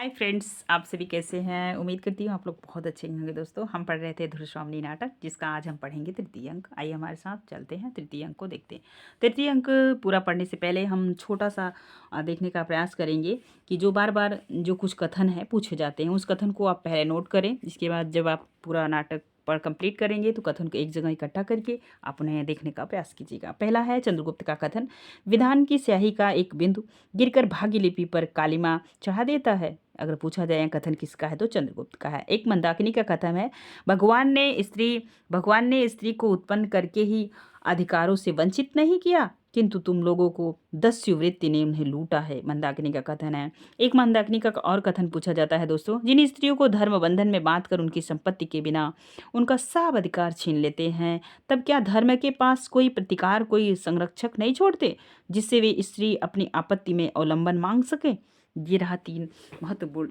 Hi friends, आप सभी कैसे हैं। उम्मीद करती हूँ आप लोग बहुत अच्छे होंगे। दोस्तों, हम पढ़ रहे थे धुरस्वामिनी नाटक, जिसका आज हम पढ़ेंगे तृतीय अंक। आइए हमारे साथ चलते हैं, तृतीय अंक को देखते हैं। तृतीय अंक पूरा पढ़ने से पहले हम छोटा सा देखने का प्रयास करेंगे कि जो बार बार जो कुछ कथन है पूछे जाते हैं, उस कथन को आप पहले नोट करें। इसके बाद जब आप पूरा नाटक पढ़ कंप्लीट करेंगे तो कथन को एक जगह इकट्ठा करके आप उन्हें देखने का प्रयास कीजिएगा। पहला है चंद्रगुप्त का कथन। विधान की स्याही का एक बिंदु गिरकर भाग्य लिपि पर कालिमा चढ़ा देता है। अगर पूछा जाए कथन किसका है तो चंद्रगुप्त का है। एक मंदाकिनी का कथन है, भगवान ने स्त्री को उत्पन्न करके ही अधिकारों से वंचित नहीं किया, किंतु तुम लोगों को दस्युवृत्ति ने उन्हें लूटा है। मंदाकिनी का कथन है। एक मंदाकिनी का और कथन पूछा जाता है दोस्तों, जिन स्त्रियों को धर्म बंधन में बांधकर उनकी संपत्ति के बिना उनका सब अधिकार छीन लेते हैं, तब क्या धर्म के पास कोई प्रतिकार, कोई संरक्षक नहीं छोड़ते जिससे वे स्त्री अपनी आपत्ति में अवलंबन मांग सके। ये रहा 3 महत्वपूर्ण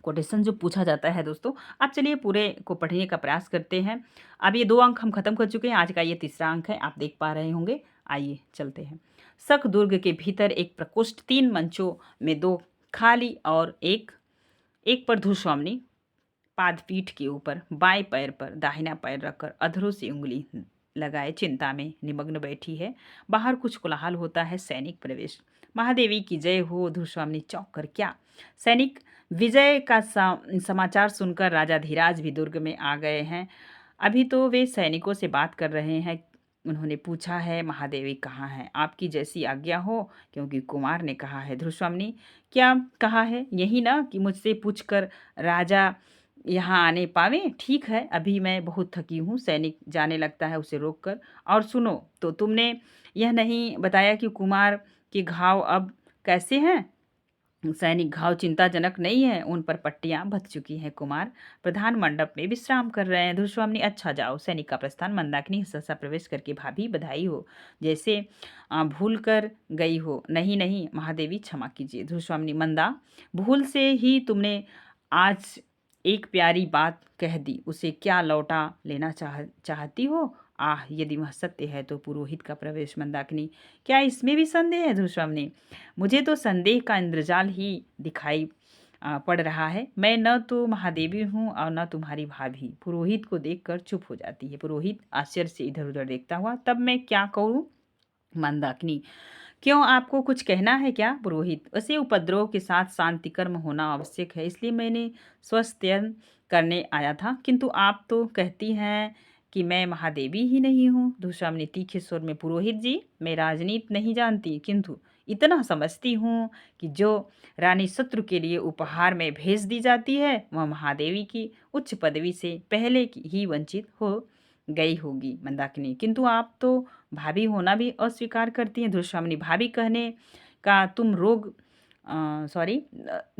कोटेशन जो पूछा जाता है दोस्तों। अब चलिए पूरे को पढ़ने का प्रयास करते हैं। अब ये 2 अंक हम खत्म कर चुके हैं, आज का ये तीसरा अंक है, आप देख पा रहे होंगे। आइए चलते हैं। सख दुर्ग के भीतर एक प्रकोष्ठ, 3 मंचों में 2 खाली और एक एक पर धूस्वामिनी पादपीठ के ऊपर बाएं पैर पर दाहिना पैर रखकर अधरों से उंगली लगाए चिंता में निमग्न बैठी है। बाहर कुछ कोलाहल होता है। सैनिक प्रवेश। महादेवी की जय हो। धूस्वामिनी चौंक कर क्या। सैनिक विजय का समाचार सुनकर राजा धीराज भी दुर्ग में आ गए हैं। अभी तो वे सैनिकों से बात कर रहे हैं। उन्होंने पूछा है, महादेवी कहाँ है। आपकी जैसी आज्ञा हो, क्योंकि कुमार ने कहा है। धूस्वामिनी, क्या कहा है। यही ना कि मुझसे पूछकर राजा यहाँ आने पावे। ठीक है, अभी मैं बहुत थकी हूँ। सैनिक जाने लगता है उसे रोककर। और सुनो, तो तुमने यह नहीं बताया कि कुमार के घाव अब कैसे हैं। सैनिक, घाव चिंताजनक नहीं है, उन पर पट्टियां बंध चुकी हैं। कुमार प्रधान मंडप में विश्राम कर रहे हैं। धूस्वामिनी, अच्छा जाओ। सैनिक का प्रस्थान। मंदाकिनी सहसा प्रवेश करके, भाभी बधाई हो, जैसे भूल कर गई हो। नहीं नहीं महादेवी, क्षमा कीजिए। धूस्वामिनी, मंदा, भूल से ही तुमने आज एक प्यारी बात कह दी, उसे क्या लौटा लेना चाहती हो। आह, यदि वह सत्य है तो पुरोहित का प्रवेश। मंदाकिनी, क्या इसमें भी संदेह है। धूस्वामिनी, मुझे तो संदेह का इंद्रजाल ही दिखाई पड़ रहा है। मैं न तो महादेवी हूँ और न तुम्हारी भाभी। पुरोहित को देखकर चुप हो जाती है। पुरोहित आश्चर्य से इधर उधर देखता हुआ, तब मैं क्या कहूँ। मंदाकिनी, क्यों, आपको कुछ कहना है क्या। पुरोहित, वैसे उपद्रव के साथ शांति कर्म होना आवश्यक है, इसलिए मैंने स्वस्थयन करने आया था, किंतु आप तो कहती हैं कि मैं महादेवी ही नहीं हूँ। धूस्वामिनी तीखे स्वर में, पुरोहित जी, मैं राजनीति नहीं जानती, किंतु इतना समझती हूँ कि जो रानी शत्रु के लिए उपहार में भेज दी जाती है, वह महादेवी की उच्च पदवी से पहले की ही वंचित हो गई होगी। मंदाकिनी, किंतु आप तो भाभी होना भी अस्वीकार करती हैं। धूस्वामिनी, भाभी कहने का तुम रोग सॉरी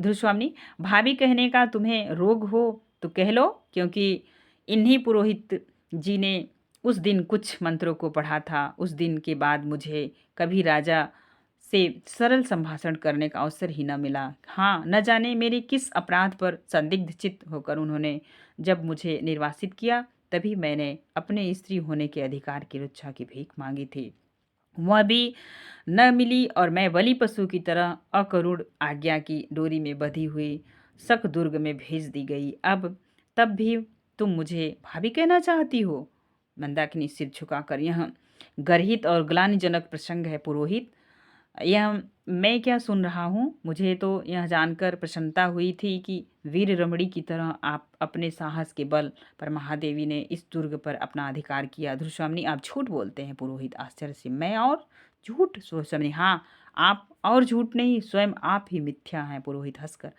धूस्वामिनी, भाभी कहने का तुम्हें रोग हो तो कह लो, क्योंकि इन्हीं पुरोहित जी ने उस दिन कुछ मंत्रों को पढ़ा था। उस दिन के बाद मुझे कभी राजा से सरल संभाषण करने का अवसर ही न मिला। हाँ, न जाने मेरे किस अपराध पर संदिग्ध चित्त होकर उन्होंने जब मुझे निर्वासित किया, तभी मैंने अपने स्त्री होने के अधिकार की रक्षा की भीख मांगी थी। वह भी न मिली और मैं बलि पशु की तरह अकरुण आज्ञा की डोरी में बंधी हुई शक दुर्ग में भेज दी गई। अब तब भी तुम मुझे भाभी कहना चाहती हो। मंदाकिनी सिर झुकाकर, यह गर्हित और ग्लानिजनक प्रसंग है पुरोहित। यह मैं क्या सुन रहा हूँ। मुझे तो यह जानकर प्रसन्नता हुई थी कि वीर रमणी की तरह आप अपने साहस के बल पर महादेवी ने इस दुर्ग पर अपना अधिकार किया। धूस्वामिनी, आप झूठ बोलते हैं। पुरोहित आश्चर्य से, मैं और झूठ। धूस्वामिनी, हाँ, आप और झूठ नहीं, स्वयं आप ही मिथ्या हैं। पुरोहित हंसकर,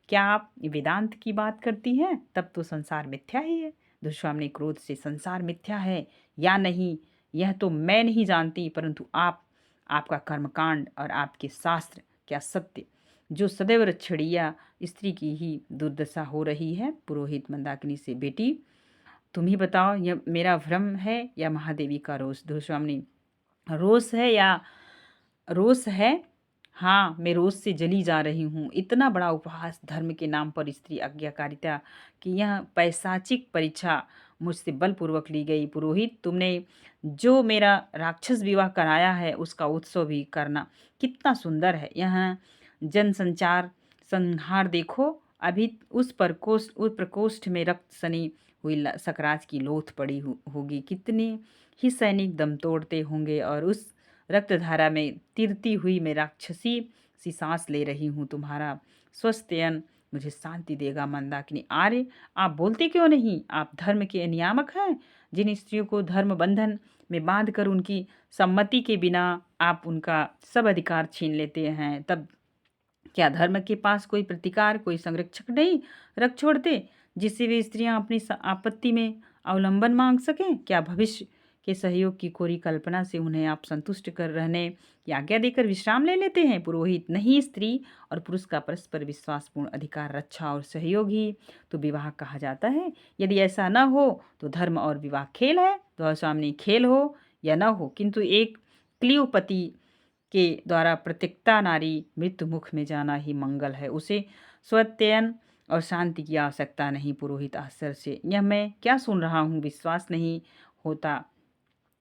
क्या आप वेदांत की बात करती हैं, तब तो संसार मिथ्या ही है। धूस्वामिनी क्रोध से, संसार मिथ्या है या नहीं यह तो मैं नहीं जानती, परंतु आपका कर्मकांड और आपके शास्त्र क्या सत्य, जो सदैव रक्षणीय स्त्री की ही दुर्दशा हो रही है। पुरोहित मंदाकिनी से, बेटी तुम ही बताओ, यह मेरा भ्रम है या महादेवी का रोष। धूस्वामिनी, रोष है या रोष है। हाँ, मैं रोष से जली जा रही हूँ। इतना बड़ा उपहास धर्म के नाम पर स्त्री आज्ञाकारिता की यह पैशाचिक परीक्षा मुझसे बलपूर्वक ली गई। पुरोहित, तुमने जो मेरा राक्षस विवाह कराया है, उसका उत्सव भी करना कितना सुंदर है। यह जनसंचार संहार देखो, अभी उस प्रकोष्ठ में रक्त सनी हुई सकराज की लोथ पड़ी होगी। कितने ही सैनिक दम तोड़ते होंगे, और उस रक्तधारा में तिरती हुई मैं राक्षसी सी सांस ले रही हूँ। तुम्हारा स्वस्थयन मुझे शांति देगा। मंदाकिनी, आर्य, आप बोलते क्यों नहीं? आप धर्म के नियामक हैं। जिन स्त्रियों को धर्म बंधन में बांध कर उनकी सम्मति के बिना आप उनका सब अधिकार छीन लेते हैं, तब क्या धर्म के पास कोई प्रतिकार, कोई संरक्षक नहीं रख छोड़ते, जिससे वे स्त्रियां अपनी आपत्ति में अवलंबन मांग सकें? क्या भविष्य के सहयोग की कोरी कल्पना से उन्हें आप संतुष्ट कर रहने की आज्ञा देकर विश्राम ले लेते हैं? पुरोहित, नहीं, स्त्री और पुरुष का परस्पर विश्वासपूर्ण अधिकार, रक्षा और सहयोग ही तो विवाह कहा जाता है। यदि ऐसा न हो तो धर्म और विवाह खेल है। तो सामने खेल हो या न हो, किंतु एक क्लियोपति के द्वारा प्रत्येकता नारी मृत्यु मुख में जाना ही मंगल है। उसे स्वत्ययन और शांति की आवश्यकता नहीं। पुरोहित, आश्चर्य से, यह मैं क्या सुन रहा हूँ? विश्वास नहीं होता।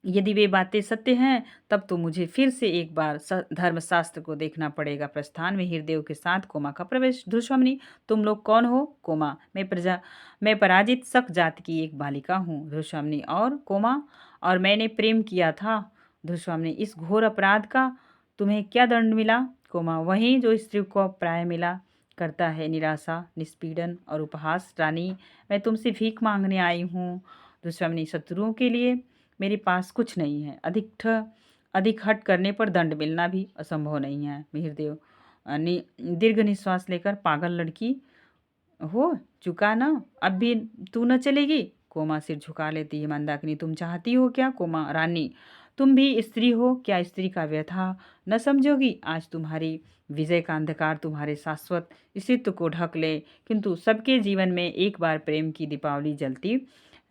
यदि वे बातें सत्य हैं, तब तो मुझे फिर से एक बार धर्मशास्त्र को देखना पड़ेगा। प्रस्थान में हृदय के साथ कोमा का प्रवेश। धृष्वामिनी, तुम लोग कौन हो? कोमा, मैं पराजित शक जाति की एक बालिका हूँ। धृष्वामिनी, और कोमा? और मैंने प्रेम किया था। धृष्वामिनी, इस घोर अपराध का तुम्हें क्या दंड मिला? कोमा, वही जो स्त्री को प्राय मिला करता है, निराशा, निष्पीड़न और उपहास। रानी, मैं तुमसे भीख मांगने आई हूँ। धृष्वामिनी, शत्रुओं के लिए मेरे पास कुछ नहीं है। अधिक हट करने पर दंड मिलना भी असंभव नहीं है। मिहिरदेव दीर्घ निश्वास लेकर, पागल लड़की हो चुका ना, अब भी तू न चलेगी? कोमा सिर झुका लेती है। मंदाकिनी, तुम चाहती हो क्या? कोमा, रानी, तुम भी स्त्री हो, क्या स्त्री का व्यथा न समझोगी? आज तुम्हारी विजय का अंधकार तुम्हारे शाश्वत अस्तित्व को ढक ले, किंतु सबके जीवन में एक बार प्रेम की दीपावली जलती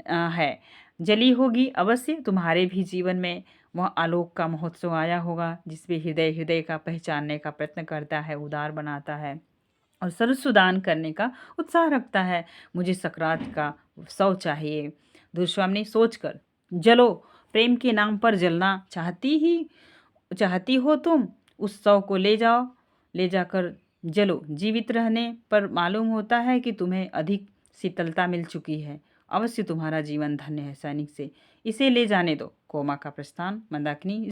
है, जली होगी अवश्य। तुम्हारे भी जीवन में वह आलोक का महोत्सव आया होगा, जिसमें हृदय हृदय का पहचानने का प्रयत्न करता है, उदार बनाता है और सर्वस्व दान करने का उत्साह रखता है। मुझे सकरात का शव चाहिए। दुर्स्वामिनी, सोचकर, जलो, प्रेम के नाम पर जलना चाहती हो तुम? उस शव को ले जाकर जलो। जीवित रहने पर मालूम होता है कि तुम्हें अधिक शीतलता मिल चुकी है। अवश्य तुम्हारा जीवन धन्य है। सैनिक से, इसे ले जाने दो। कोमा का प्रस्थान। मंदाकिनी,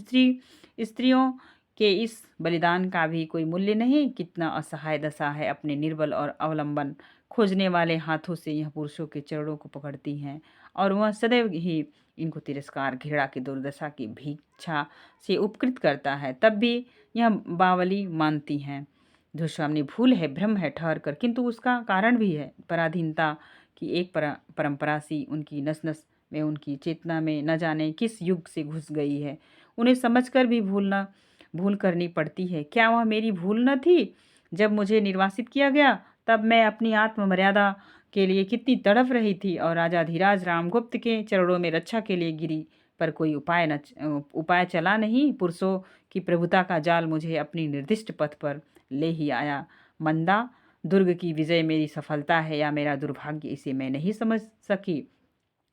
स्त्रियों के इस बलिदान का भी कोई मूल्य नहीं। कितना असहाय दशा है। अपने निर्बल और अवलंबन खोजने वाले हाथों से यह पुरुषों के चरणों को पकड़ती हैं, और वह सदैव ही इनको तिरस्कार, घृणा की दुर्दशा की भिक्षा से उपकृत करता है। तब भी यह बावली मानती हैं। धृष्वामिनी, भूल है, भ्रम है, ठहर कर, किंतु उसका कारण भी है। पराधीनता की एक परंपरा सी उनकी नस नस में, उनकी चेतना में न जाने किस युग से घुस गई है। उन्हें समझकर भी भूल करनी पड़ती है। क्या वह मेरी भूल न थी? जब मुझे निर्वासित किया गया, तब मैं अपनी आत्ममर्यादा के लिए कितनी तड़प रही थी, और राजा धीराज रामगुप्त के चरणों में रक्षा के लिए गिरी, पर कोई उपाय चला नहीं। पुरुषों की प्रभुता का जाल मुझे अपनी निर्दिष्ट पथ पर ले ही आया। मंदा, दुर्ग की विजय मेरी सफलता है या मेरा दुर्भाग्य, इसे मैं नहीं समझ सकी।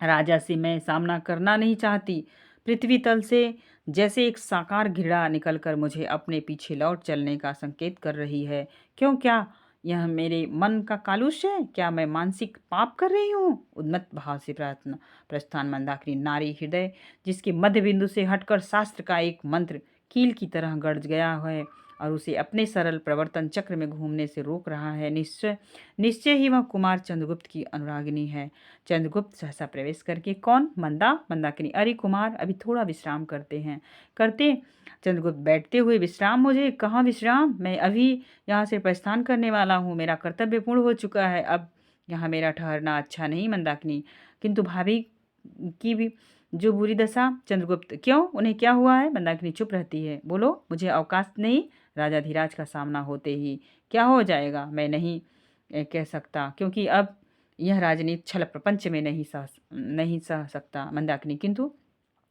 राजा से मैं सामना करना नहीं चाहती। पृथ्वी तल से जैसे एक साकार घृणा निकलकर मुझे अपने पीछे लौट चलने का संकेत कर रही है। क्यों? क्या यह मेरे मन का कालुष्य है? क्या मैं मानसिक पाप कर रही हूँ? उन्मत्त भाव से प्रस्थान। मंदाकिनी, नारी हृदय जिसके मध्य बिंदु से हटकर शास्त्र का एक मंत्र कील की तरह गड़ गया है और उसे अपने सरल प्रवर्तन चक्र में घूमने से रोक रहा है, निश्चय ही वह कुमार चंद्रगुप्त की अनुरागिनी है। चंद्रगुप्त सहसा प्रवेश करके, कौन? मंदाकिनी, अरे कुमार, अभी थोड़ा विश्राम करते। चंद्रगुप्त बैठते हुए, विश्राम? मुझे कहाँ विश्राम? मैं अभी यहाँ से प्रस्थान करने वाला हूँ। मेरा कर्तव्य पूर्ण हो चुका है। अब यहाँ मेरा ठहरना अच्छा नहीं। मंदाकिनी, किंतु भाभी की भी जो बुरी दशा। चंद्रगुप्त, क्यों? उन्हें क्या हुआ है? मंदाकिनी चुप रहती है। बोलो, मुझे अवकाश नहीं। राजा धीराज का सामना होते ही क्या हो जाएगा, मैं नहीं कह सकता, क्योंकि अब यह राजनीति छल प्रपंच में नहीं सह सकता। मंदाकिनी, किंतु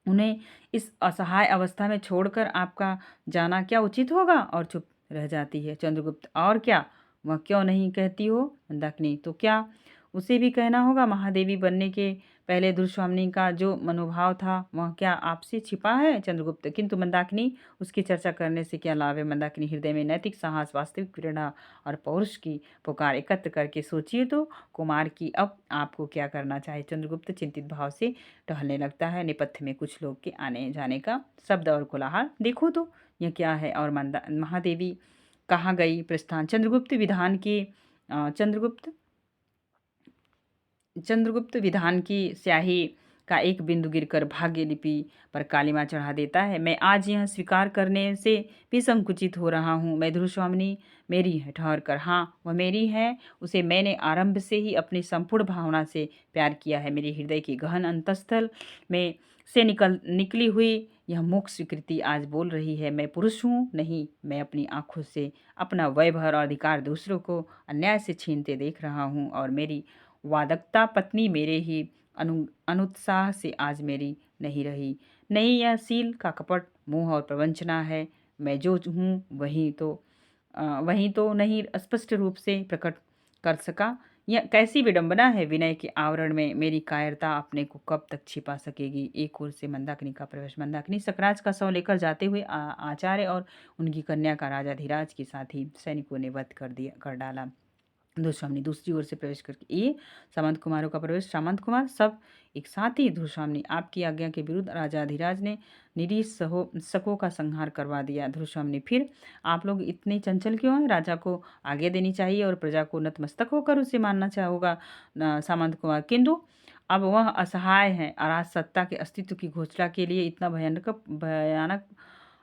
उन्हें इस असहाय अवस्था में छोड़कर आपका जाना क्या उचित होगा? और चुप रह जाती है। चंद्रगुप्त, और क्या? वह क्यों नहीं कहती हो? मंदाकिनी, तो क्या उसे भी कहना होगा? महादेवी बनने के पहले धृतराष्ट्र का जो मनोभाव था वह क्या आपसे छिपा है चंद्रगुप्त? किंतु मंदाकिनी उसकी चर्चा करने से क्या लाभ है? मंदाकिनी हृदय में नैतिक साहस, वास्तविक प्रेरणा और पौरुष की पुकार एकत्र करके सोचिए तो कुमार की अब आपको क्या करना चाहिए? चंद्रगुप्त चिंतित भाव से टहलने लगता है। नेपथ्य में कुछ लोग के आने जाने का शब्द और कोलाहल। देखो तो यह क्या है? और महादेवी कहाँ गई? प्रस्थान चंद्रगुप्त विधान की चंद्रगुप्त विधान की स्याही का एक बिंदु गिरकर भाग्य लिपि पर कालिमा चढ़ा देता है। मैं आज यह स्वीकार करने से भी संकुचित हो रहा हूँ। मैं धृतराष्ट्र मेरी है, ठहर कर। हाँ, वह मेरी है। उसे मैंने आरंभ से ही अपनी संपूर्ण भावना से प्यार किया है। मेरे हृदय के गहन अंतस्थल में से निकली हुई यह मोक्ष स्वीकृति आज बोल रही है। मैं पुरुष हूँ नहीं, मैं अपनी आंखों से अपना वैभव और अधिकार दूसरों को अन्याय से छीनते देख रहा हूँ और मेरी वादकता पत्नी मेरे ही अनुत्साह से आज मेरी नहीं रही। नहीं, यह सील का कपट, मोह और प्रवंचना है। मैं जो हूँ वही तो नहीं स्पष्ट रूप से प्रकट कर सका। यह कैसी विडंबना है! विनय के आवरण में मेरी कायरता अपने को कब तक छिपा सकेगी? एक ओर से मंदाकिनी का प्रवेश। मंदाकिनी सकराज का शव लेकर जाते हुए आचार्य और उनकी कन्या का राजा धीराज के साथ ही सैनिकों ने वध कर डाला। धृतराष्ट्र दूसरी ओर से प्रवेश करके ये सामंत कुमारों का प्रवेश। सामंत कुमार सब एक साथ ही। धृतराष्ट्र आपकी आज्ञा के विरुद्ध राजा अधिराज ने निरीह शकों का संहार करवा दिया। धृतराष्ट्र फिर आप लोग इतने चंचल क्यों हैं? राजा को आज्ञा देनी चाहिए और प्रजा को नतमस्तक होकर उसे मानना होगा। सामंत कुमार किंतु अब वह असहाय है। अराजकता के अस्तित्व की घोषणा के लिए इतना भयानक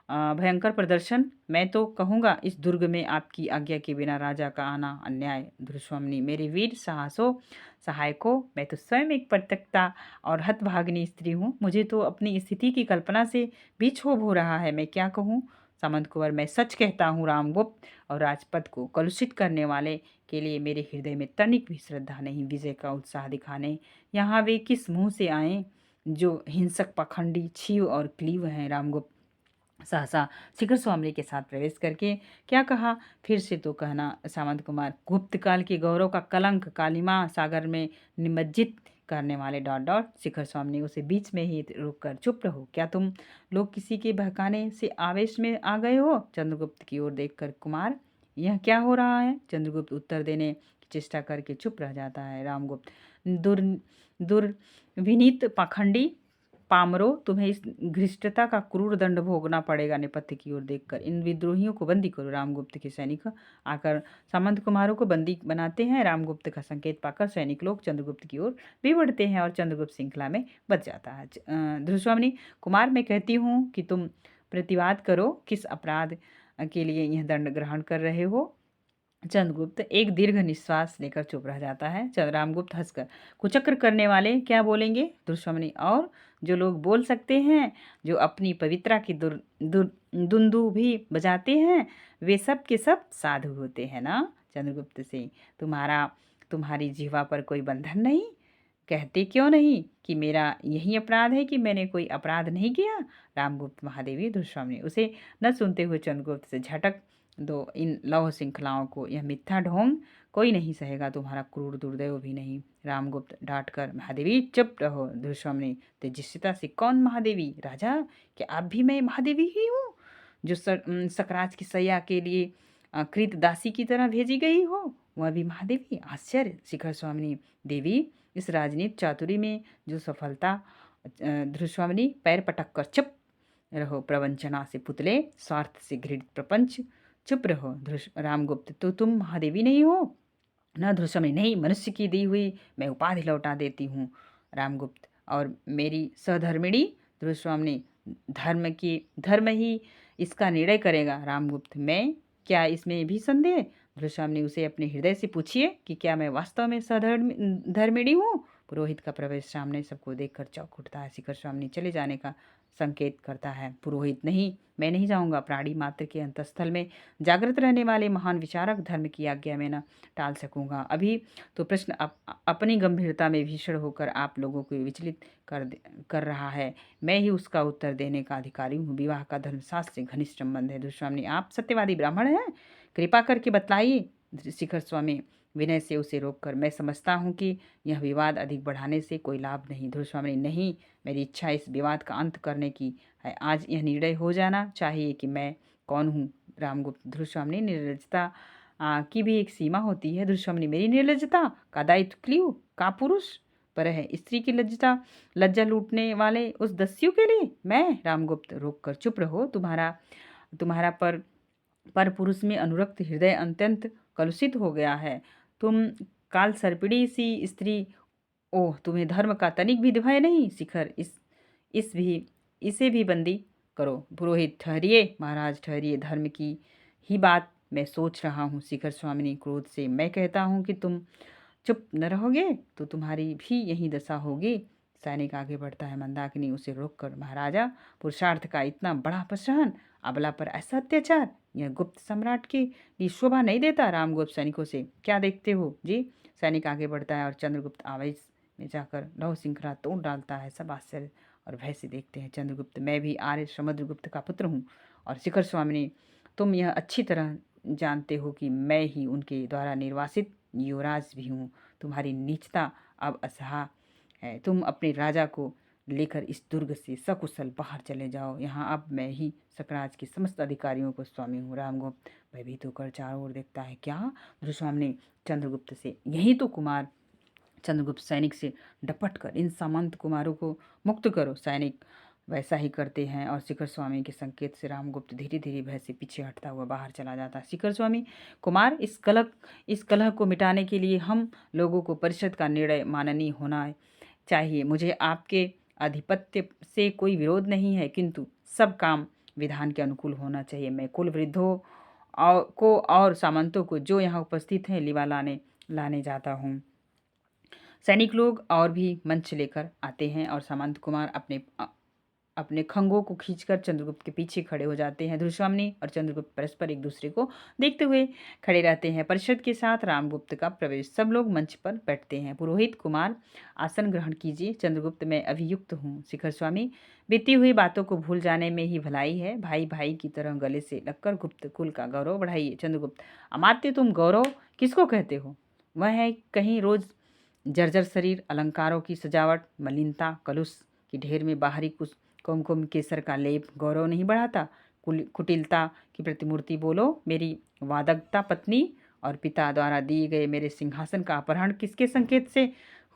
भयंकर प्रदर्शन। मैं तो कहूँगा इस दुर्ग में आपकी आज्ञा के बिना राजा का आना अन्याय। धृतराष्ट्र मेरे वीर साहसों सहायकों, मैं तो स्वयं एक परित्यक्ता और हतभागिनी स्त्री हूँ। मुझे तो अपनी स्थिति की कल्पना से भी क्षोभ हो रहा है। मैं क्या कहूँ सामंत कुंवर? मैं सच कहता हूँ रामगुप्त और राजपद को कलुषित करने वाले के लिए मेरे हृदय में तनिक भी श्रद्धा नहीं। विजय का उत्साह दिखाने यहाँ वे किस मुँह से आए जो हिंसक, पाखंडी, छीव और क्लीव हैं? रामगुप्त सहसा शिखर स्वामी के साथ प्रवेश करके क्या कहा? फिर से तो कहना सामंत कुमार। गुप्त काल के गौरव का कलंक कालिमा सागर में निमज्जित करने वाले डॉट डॉट। शिखर स्वामी उसे बीच में ही रोककर चुप रहो। क्या तुम लोग किसी के बहकाने से आवेश में आ गए हो? चंद्रगुप्त की ओर देखकर कुमार, यह क्या हो रहा है? चंद्रगुप्त उत्तर देने की चेष्टा करके चुप रह जाता है। रामगुप्त दुर दुर्विनीत पाखंडी पामरो, तुम्हें इस घृष्टता का क्रूर दंड भोगना पड़ेगा। नेपथ्य की ओर देखकर इन विद्रोहियों को बंदी करो। रामगुप्त के सैनिक आकर सामंत कुमारों को बंदी बनाते हैं। रामगुप्त का संकेत पाकर सैनिक लोग चंद्रगुप्त की ओर भी बढ़ते हैं और चंद्रगुप्त श्रृंखला में बच जाता है। धृतराष्ट्र कुमार, मैं कहती हूँ कि तुम प्रतिवाद करो, किस अपराध के लिए यह दंड ग्रहण कर रहे हो? चंद्रगुप्त एक दीर्घ निश्वास लेकर चुप रह जाता है। रामगुप्त हंसकर, कुचक्र करने वाले क्या बोलेंगे? दुश्मनी और जो लोग बोल सकते हैं, जो अपनी पवित्रा की दुंदु भी बजाते हैं, वे सब के सब साधु होते हैं ना? चंद्रगुप्त से, तुम्हारी जिह्वा पर कोई बंधन नहीं? कहते क्यों नहीं कि मेरा यही अपराध है कि मैंने कोई अपराध नहीं किया? रामगुप्त, महादेवी, धृतराष्ट्र उसे न सुनते हुए चंद्रगुप्त से झटक दो इन लौह श्रृंखलाओं को। यह मिथ्या ढोंग कोई नहीं सहेगा, तुम्हारा क्रूर दुर्दैव भी नहीं। रामगुप्त डांट कर, महादेवी चुप रहो। धृतराष्ट्र तेजस्विता से, कौन महादेवी? राजा, क्या आप भी मैं महादेवी ही हूँ जो सकराज की सैया के लिए कृत दासी की तरह भेजी गई हो? वह भी महादेवी? आश्चर्य। शिखर स्वामिनी, देवी इस राजनीति चातुरी में जो सफलता। धृतराष्ट्र पैर पटक कर, चुप रहो प्रवंचना से पुतले, स्वार्थ से घृणित प्रपंच, चुप रहो। रामगुप्त, तो तुम महादेवी नहीं हो? न धृतराष्ट्र, नहीं, मनुष्य की दी हुई मैं उपाधि लौटा देती हूँ। रामगुप्त, और मेरी सहधर्मिणी? धृतराष्ट्र, धर्म ही इसका निर्णय करेगा। रामगुप्त, मैं क्या इसमें भी संदेह? धृतराष्ट्र, उसे अपने हृदय से पूछिए कि क्या मैं वास्तव में धर्मिणी हूँ? पुरोहित का प्रवेश सामने सबको देखकर चौंक उठता है। शिखर स्वामी चले जाने का संकेत करता है। पुरोहित, नहीं, मैं नहीं जाऊंगा। प्राणी मात्र के अंतस्थल में जागृत रहने वाले महान विचारक धर्म की आज्ञा में न टाल सकूंगा। अभी तो प्रश्न अपनी गंभीरता में भीषण होकर आप लोगों को विचलित कर रहा है। मैं ही उसका उत्तर देने का अधिकारी हूँ। विवाह का धर्मशास्त्र से घनिष्ठ संबंध है। धृतराष्ट्र, आप सत्यवादी ब्राह्मण हैं? कृपा करके बतलाइए। शिखर स्वामी, विनय से उसे रोककर, मैं समझता हूँ कि यह विवाद अधिक बढ़ाने से कोई लाभ नहीं। ध्रुवस्वामी ने, नहीं, मेरी इच्छा इस विवाद का अंत करने की है। आज यह निर्णय हो जाना चाहिए कि मैं कौन हूँ। रामगुप्त, ध्रुवस्वामी, निर्लजता की भी एक सीमा होती है। ध्रुवस्वामी, मेरी निर्लजता का दायित्व क्यों का पुरुष पर है, स्त्री की लज्जा लूटने वाले उस दस्यु के लिए मैं? रामगुप्त, रोक कर, चुप रहो। तुम्हारा तुम्हारा पर पुरुष में अनुरक्त हृदय अत्यंत कलुषित हो गया है। तुम काल सर्पिणी सी स्त्री, ओह, तुम्हें धर्म का तनिक भी भय नहीं। शिखर, इस भी इसे भी बंदी करो। पुरोहित, ठहरिए महाराज, ठहरिए, धर्म की ही बात मैं सोच रहा हूँ। शिखर स्वामिनी क्रोध से, मैं कहता हूँ कि तुम चुप न रहोगे तो तुम्हारी भी यही दशा होगी। सैनिक आगे बढ़ता है। मंदाकिनी उसे रोककर, महाराजा, पुरुषार्थ का इतना बड़ा अपसरण, अबला पर ऐसा अत्याचार, यह गुप्त सम्राट की भी शोभा नहीं देता। रामगुप्त सैनिकों से, क्या देखते हो जी? सैनिक आगे बढ़ता है और चंद्रगुप्त आवेश में जाकर लौह श्रृंखला तोड़ डालता है। सब आश्चर्य और भय से देखते हैं। चंद्रगुप्त, मैं भी आर्य समुद्रगुप्त का पुत्र हूँ। और शिखर स्वामिनी, तुम यह अच्छी तरह जानते हो कि मैं ही उनके द्वारा निर्वासित युवराज भी हूँ। तुम्हारी नीचता अब असहा है। तुम अपने राजा को लेकर इस दुर्ग से सकुशल बाहर चले जाओ। यहाँ अब मैं ही सकराज के समस्त अधिकारियों को स्वामी हूँ। रामगुप्त भयभीत होकर चारों ओर देखता है। क्या? ध्रुवस्वामी ने चंद्रगुप्त से, यही तो कुमार। चंद्रगुप्त सैनिक से, डपट कर इन सामंत कुमारों को मुक्त करो। सैनिक वैसा ही करते हैं और शिखर स्वामी के संकेत से रामगुप्त धीरे धीरे भय से पीछे हटता हुआ बाहर चला जाता है। शिखर स्वामी, कुमार, इस कलह को मिटाने के लिए हम लोगों को परिषद का निर्णय माननीय होना चाहिए। मुझे आपके आधिपत्य से कोई विरोध नहीं है, किंतु सब काम विधान के अनुकूल होना चाहिए। मैं कुल वृद्धों और सामंतों को जो यहाँ उपस्थित हैं लिवा लाने जाता हूँ। सैनिक लोग और भी मंच लेकर आते हैं और सामंत कुमार अपने खंगों को खींचकर चंद्रगुप्त के पीछे खड़े हो जाते हैं। ध्रुवस्वामी और चंद्रगुप्त परस्पर एक दूसरे को देखते हुए खड़े रहते हैं। परिषद के साथ रामगुप्त का प्रवेश, सब लोग मंच पर बैठते हैं। पुरोहित कुमार, आसन ग्रहण कीजिए। चंद्रगुप्त, मैं अभियुक्त हूँ। शिखर स्वामी, बीती हुई बातों को भूल जाने में ही भलाई है। भाई भाई की तरह गले से लगकर गुप्त कुल का गौरव बढ़ाइए। चंद्रगुप्त, अमात्य, तुम गौरव किसको कहते हो? वह है कहीं रोज जर्जर शरीर, अलंकारों की सजावट, मलिनता, कलुष की ढेर में बाहरी कुछ कुमकुम केसर का लेप गौरव नहीं बढ़ाता। कुटिलता की प्रतिमूर्ति बोलो। मेरी वादकता पत्नी और पिता द्वारा दिए गए मेरे सिंहासन का अपहरण किसके संकेत से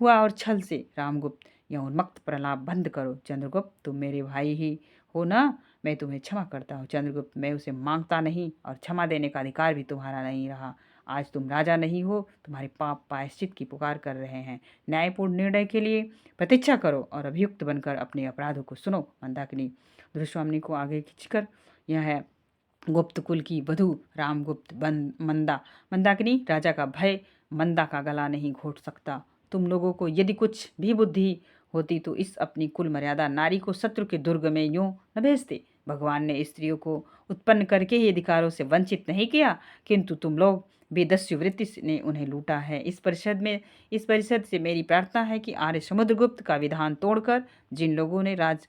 हुआ और छल से? रामगुप्त, यह उन्मत्त प्रलाप बंद करो। चंद्रगुप्त, तुम मेरे भाई ही हो ना, मैं तुम्हें क्षमा करता हूँ। चंद्रगुप्त, मैं उसे मांगता नहीं और क्षमा देने का अधिकार भी तुम्हारा नहीं रहा। आज तुम राजा नहीं हो, तुम्हारे पाप प्रायश्चित की पुकार कर रहे हैं। न्यायपूर्ण निर्णय के लिए प्रतीक्षा करो और अभियुक्त बनकर अपने अपराधों को सुनो। मंदाकिनी ध्रुवस्वामी को आगे खींचकर, यह है गुप्त कुल की वधू रामगुप्त मंदाकिनी, राजा का भय मंदा का गला नहीं घोट सकता। तुम लोगों को यदि कुछ भी बुद्धि होती तो इस अपनी कुल मर्यादा नारी को शत्रु के दुर्ग में यूं न भेजते। भगवान ने स्त्रियों को उत्पन्न करके ही अधिकारों से वंचित नहीं किया, किंतु तुम लोग बेदस्यु वृत्ति ने उन्हें लूटा है। इस परिषद से मेरी प्रार्थना है कि आर्य समुद्रगुप्त का विधान तोड़कर जिन लोगों ने राज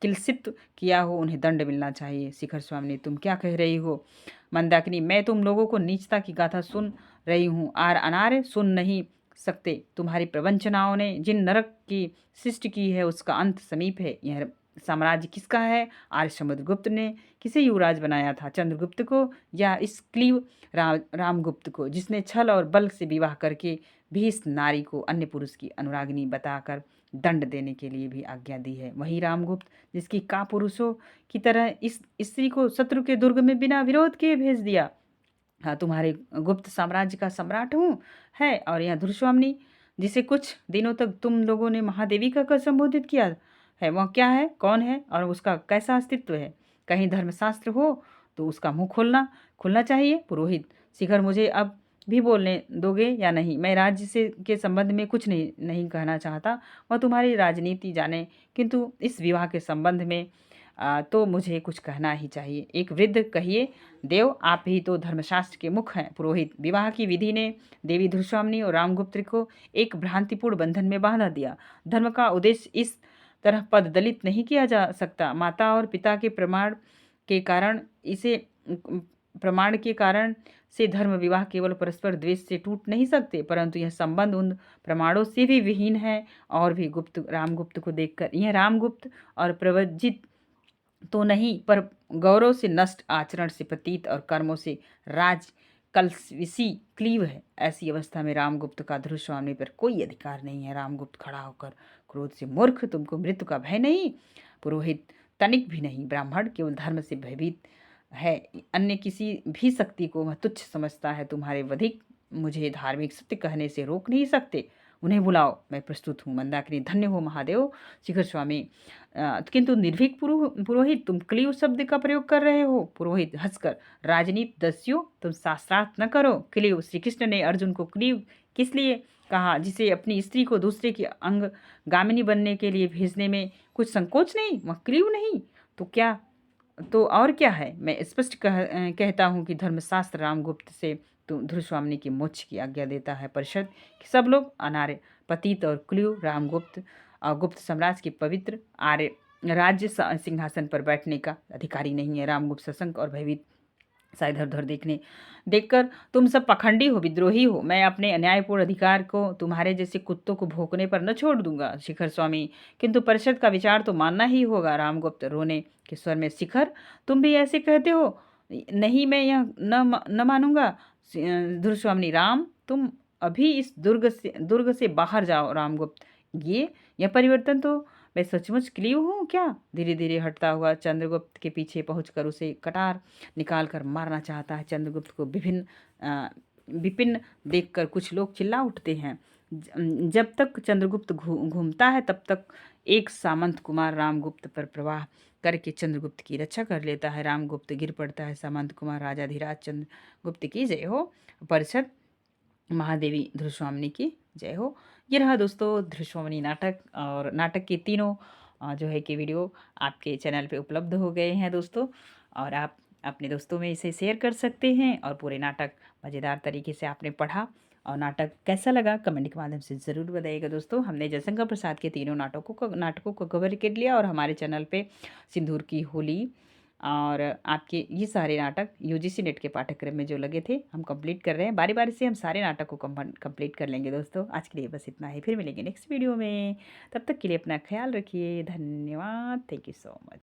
किलसित किया हो उन्हें दंड मिलना चाहिए। शिखर स्वामी, तुम क्या कह रही हो? मंदाकिनी, मैं तुम लोगों को नीचता की गाथा सुन रही हूँ, अनार्य सुन नहीं सकते। तुम्हारी प्रवंचनाओं ने जिन नरक की सृष्टि की है उसका अंत समीप है। यह साम्राज्य किसका है? आर्य समुद्रगुप्त ने किसे युवराज बनाया था? चंद्रगुप्त को या इस क्लीव रामगुप्त को, जिसने छल और बल से विवाह करके भी इस नारी को अन्य पुरुष की अनुरागिनी बताकर दंड देने के लिए भी आज्ञा दी है? वही रामगुप्त जिसकी का पुरुषों की तरह इस स्त्री को शत्रु के दुर्ग में बिना विरोध के भेज दिया। हाँ, तुम्हारे गुप्त साम्राज्य का सम्राट हूँ है। और यह ध्रुवस्वामी, जिसे कुछ दिनों तक तुम लोगों ने महादेवी कहकर संबोधित किया है, वह क्या है, कौन है और उसका कैसा अस्तित्व है? कहीं धर्मशास्त्र हो तो उसका मुंह खुलना चाहिए। पुरोहित, शिखर, मुझे अब भी बोलने दोगे या नहीं? मैं राज्य से के संबंध में कुछ नहीं कहना चाहता, वह तुम्हारी राजनीति जाने, किंतु इस विवाह के संबंध में तो मुझे कुछ कहना ही चाहिए। एक वृद्ध, कहिए। देव, आप ही तो धर्मशास्त्र के मुख हैं। पुरोहित, विवाह की विधि ने देवी ध्रुवस्वामी और रामगुप्त को एक भ्रांतिपूर्ण बंधन में बांधा दिया। धर्म का उद्देश्य इस तरह पद दलित नहीं किया जा सकता। माता और पिता के प्रमाण के कारण इसे प्रमाण के कारण से धर्म विवाह केवल परस्पर द्वेष से टूट नहीं सकते, परंतु यह संबंध उन प्रमाणों से भी विहीन है। और भी गुप्त रामगुप्त को देखकर यह रामगुप्त और प्रवज्जित तो नहीं, पर गौरव से नष्ट, आचरण से प्रतीत और कर्मों से राज कलविसी क्लीव है। ऐसी अवस्था में रामगुप्त का धनुष्वामी पर कोई अधिकार नहीं है। रामगुप्त खड़ा होकर क्रोध से, मूर्ख, तुमको मृत्यु का भय नहीं, पुरोहित तनिक भी नहीं, ब्राह्मण केवल धर्म से भयभीत है, अन्य किसी भी शक्ति को वह तुच्छ समझता है। तुम्हारे वधिक मुझे धार्मिक सत्य कहने से रोक नहीं सकते। उन्हें बुलाओ, मैं प्रस्तुत हूँ। मंदाकिनी, धन्य हो महादेव। शिखर स्वामी, किंतु निर्भीक पुरोहित, तुम क्लीव शब्द का प्रयोग कर रहे हो। पुरोहित हंसकर, राजनीति दस्यु, तुम शास्त्रार्थ न करो। क्लीव, श्री कृष्ण ने अर्जुन को क्लीव किस लिए कहा? जिसे अपनी स्त्री को दूसरे की अंग गामिनी बनने के लिए भेजने में कुछ संकोच नहीं, वह क्लीव नहीं तो क्या, तो और क्या है? मैं स्पष्ट कहता हूँ कि धर्मशास्त्र रामगुप्त से तो धनुष्वामिनी की मोक्ष की आज्ञा देता है। परिषद कि सब लोग अनार्य, पतित और क्लीव रामगुप्त और गुप्त साम्राज्य के पवित्र आर्य राज्य सिंहासन पर बैठने का अधिकारी नहीं है। रामगुप्त सशंक और भयभीत सा इधर उधर देखकर, तुम सब पखंडी हो, विद्रोही हो। मैं अपने अन्यायपूर्ण अधिकार को तुम्हारे जैसे कुत्तों को भोंकने पर न छोड़ दूंगा। शिखर स्वामी, किंतु परिषद का विचार तो मानना ही होगा। रामगुप्त रोने के स्वर में, शिखर, तुम भी ऐसे कहते हो? नहीं, मैं यह न मानूंगा। धुरस्वामिनी, राम, तुम अभी इस दुर्ग से बाहर जाओ। रामगुप्त, यह परिवर्तन तो मैं सचमुच क्लीव हूँ क्या? धीरे धीरे हटता हुआ चंद्रगुप्त के पीछे पहुंचकर उसे कटार निकाल कर मारना चाहता है। चंद्रगुप्त को विपिन देखकर कुछ लोग चिल्ला उठते हैं। जब तक चंद्रगुप्त घूमता है तब तक एक सामंत कुमार रामगुप्त पर प्रवाह करके चंद्रगुप्त की रक्षा कर लेता है। रामगुप्त गिर पड़ता है। सामंत कुमार राजाधिराज चंद्रगुप्त की जय हो। परिषद, महादेवी धनुष्वामिनी की जय हो। ये रहा दोस्तों धनुष्वामिनी नाटक, और नाटक के तीनों जो है कि वीडियो आपके चैनल पे उपलब्ध हो गए हैं दोस्तों, और आप अपने दोस्तों में इसे शेयर कर सकते हैं। और पूरे नाटक मज़ेदार तरीके से आपने पढ़ा, और नाटक कैसा लगा कमेंट के माध्यम से ज़रूर बताइएगा दोस्तों। हमने जयशंकर प्रसाद के तीनों नाटकों को कवर कर लिया, और हमारे चैनल पे सिंदूर की होली और आपके ये सारे नाटक यूजीसी नेट के पाठ्यक्रम में जो लगे थे हम कंप्लीट कर रहे हैं। बारी बारी से हम सारे नाटक को कंप्लीट कर लेंगे दोस्तों। आज के लिए बस इतना ही, फिर मिलेंगे नेक्स्ट वीडियो में। तब तक के लिए अपना ख्याल रखिए। धन्यवाद। Thank you so much.